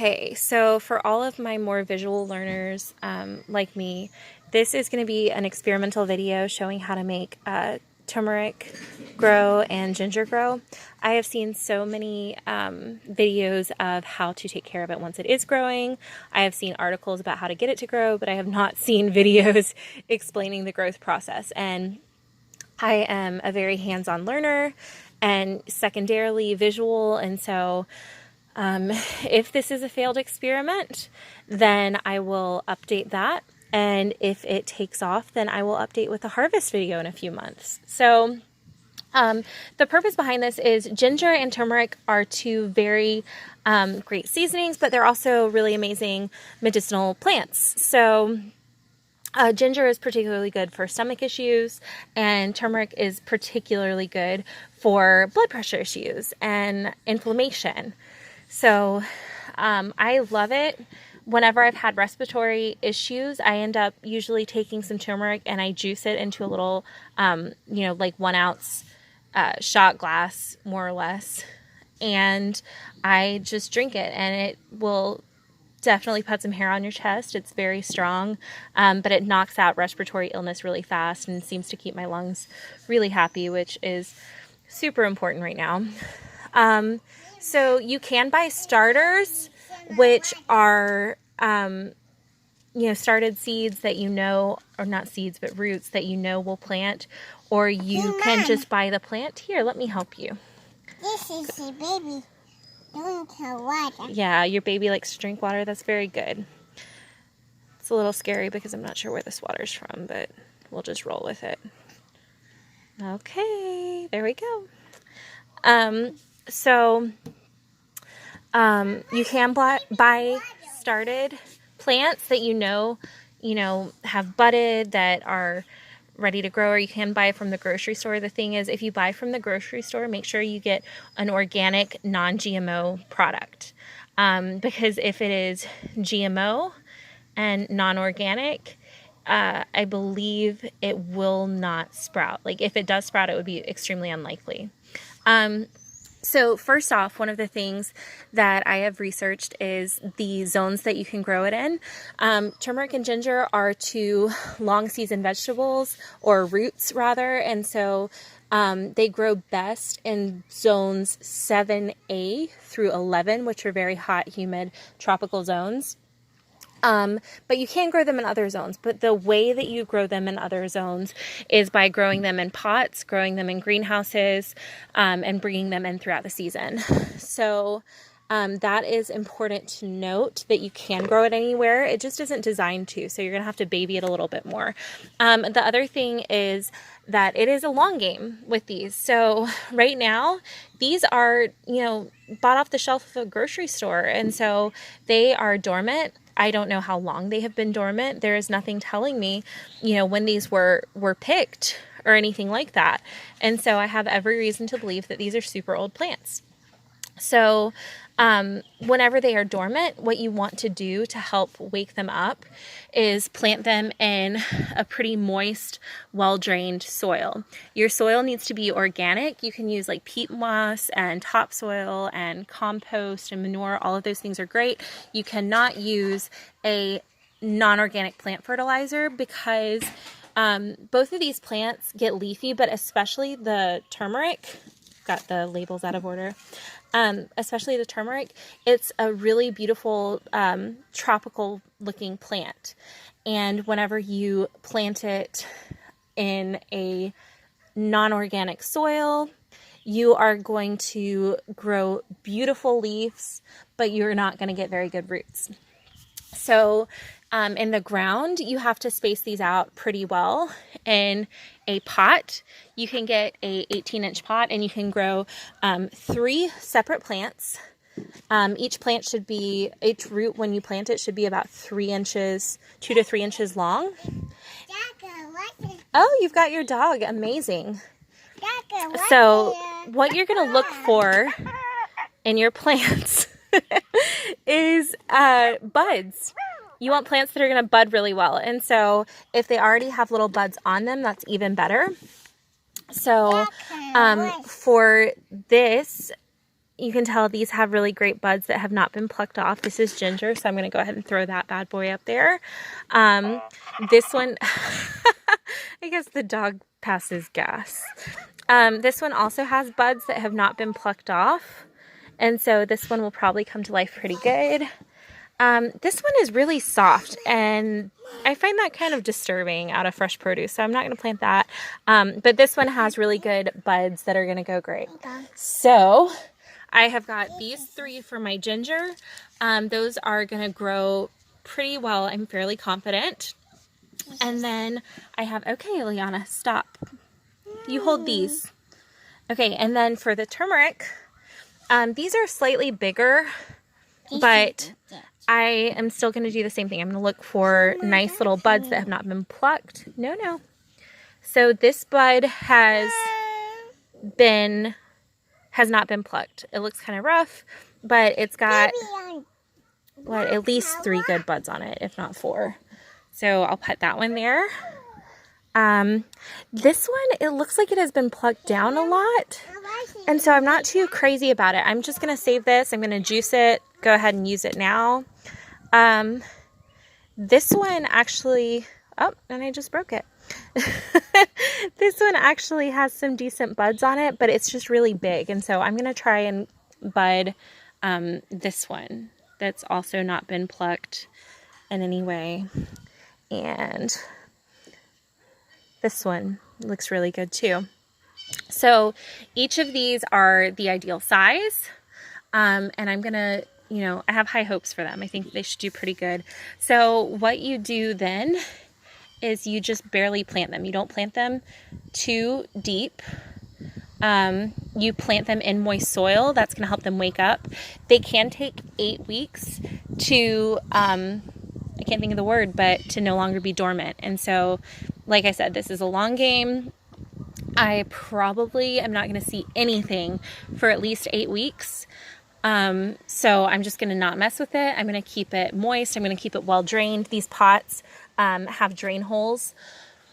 Okay, so for all of my more visual learners like me, this is going to be an experimental video showing how to make turmeric grow and ginger grow. I have seen so many videos of how to take care of it once it is growing. I have seen articles about how to get it to grow, but I have not seen videos explaining the growth process. And I am a very hands-on learner and secondarily visual, and so if this is a failed experiment, then I will update that. And if it takes off, then I will update with a harvest video in a few months. So the purpose behind this is ginger and turmeric are two very great seasonings, but they're also really amazing medicinal plants. So ginger is particularly good for stomach issues, and turmeric is particularly good for blood pressure issues and inflammation. So I love it. Whenever I've had respiratory issues, I end up usually taking some turmeric and I juice it into a little, like 1 ounce shot glass, more or less. And I just drink it, and it will definitely put some hair on your chest. It's very strong, but it knocks out respiratory illness really fast and seems to keep my lungs really happy, which is super important right now. So you can buy starters, which are, started seeds that or not seeds, but roots that will plant, or you can just buy the plant. Here, let me help you. This is a baby. Drink water. Yeah, your baby likes to drink water. That's very good. It's a little scary because I'm not sure where this water's from, but we'll just roll with it. Okay, there we go. You can buy started plants that have budded, that are ready to grow, or you can buy from the grocery store. The thing is, if you buy from the grocery store, make sure you get an organic, non-GMO product. Because if it is GMO and non-organic, I believe it will not sprout. Like, if it does sprout, it would be extremely unlikely. So first off, one of the things that I have researched is the zones that you can grow it in. Turmeric and ginger are two long season vegetables, or roots rather, and so they grow best in zones 7A through 11, which are very hot, humid, tropical zones. But you can grow them in other zones, but the way that you grow them in other zones is by growing them in pots, growing them in greenhouses, and bringing them in throughout the season. So that is important to note, that you can grow it anywhere. It just isn't designed to, so you're going to have to baby it a little bit more. The other thing is that it is a long game with these. So right now, these are, bought off the shelf of a grocery store, and so they are dormant. I don't know how long they have been dormant. There is nothing telling me, when these were picked or anything like that. And so I have every reason to believe that these are super old plants. So whenever they are dormant, what you want to do to help wake them up is plant them in a pretty moist, well-drained soil. Your soil needs to be organic. You can use like peat moss and topsoil and compost and manure. All of those things are great. You cannot use a non-organic plant fertilizer, because both of these plants get leafy, but especially the turmeric. Got the labels out of order. Especially the turmeric, it's a really beautiful tropical looking plant, and whenever you plant it in a non-organic soil, you are going to grow beautiful leaves, but you're not going to get very good roots. So in the ground, you have to space these out pretty well. In a pot, you can get a 18-inch pot, and you can grow 3 separate plants. Each root when you plant it should be about 3 inches, 2 to 3 inches long. Oh, you've got your dog. Amazing. So what you're going to look for in your plants is buds. You want plants that are going to bud really well. And so if they already have little buds on them, that's even better. So for this, you can tell these have really great buds that have not been plucked off. This is ginger, so I'm going to go ahead and throw that bad boy up there. This one, I guess the dog passes gas. This one also has buds that have not been plucked off. And so this one will probably come to life pretty good. This one is really soft, and I find that kind of disturbing out of fresh produce, so I'm not going to plant that. But this one has really good buds that are going to go great. So I have got these 3 for my ginger. Those are going to grow pretty well, I'm fairly confident. And then I have, okay, Liana, stop. You hold these. Okay, and then for the turmeric, these are slightly bigger, but I am still going to do the same thing. I'm going to look for nice little buds that have not been plucked. No. So this bud has not been plucked. It looks kind of rough, but it's got at least 3 good buds on it, if not 4. So I'll put that one there. This one, it looks like it has been plucked down a lot, and so I'm not too crazy about it. I'm just going to save this. I'm going to juice it, go ahead and use it now. This one actually, oh, and I just broke it. This one actually has some decent buds on it, but it's just really big, and so I'm going to try and bud this one that's also not been plucked in any way. And this one looks really good too. So each of these are the ideal size, and I'm gonna, I have high hopes for them. I think they should do pretty good. So what you do then is you just barely plant them. You don't plant them too deep. You plant them in moist soil. That's going to help them wake up. They can take 8 weeks to, I can't think of the word, but to no longer be dormant. And so, like I said, this is a long game. I probably am not going to see anything for at least 8 weeks. So I'm just going to not mess with it. I'm going to keep it moist. I'm going to keep it well drained. These pots have drain holes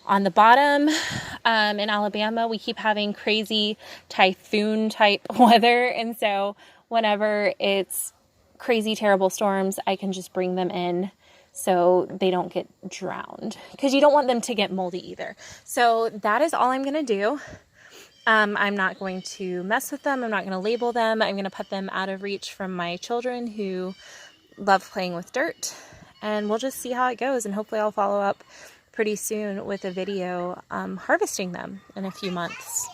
on the bottom. In Alabama, we keep having crazy typhoon type weather. And so whenever it's crazy, terrible storms, I can just bring them in so they don't get drowned, because you don't want them to get moldy either. So that is all I'm going to do. I'm not going to mess with them. I'm not going to label them. I'm going to put them out of reach from my children who love playing with dirt, and we'll just see how it goes. And hopefully I'll follow up pretty soon with a video harvesting them in a few months.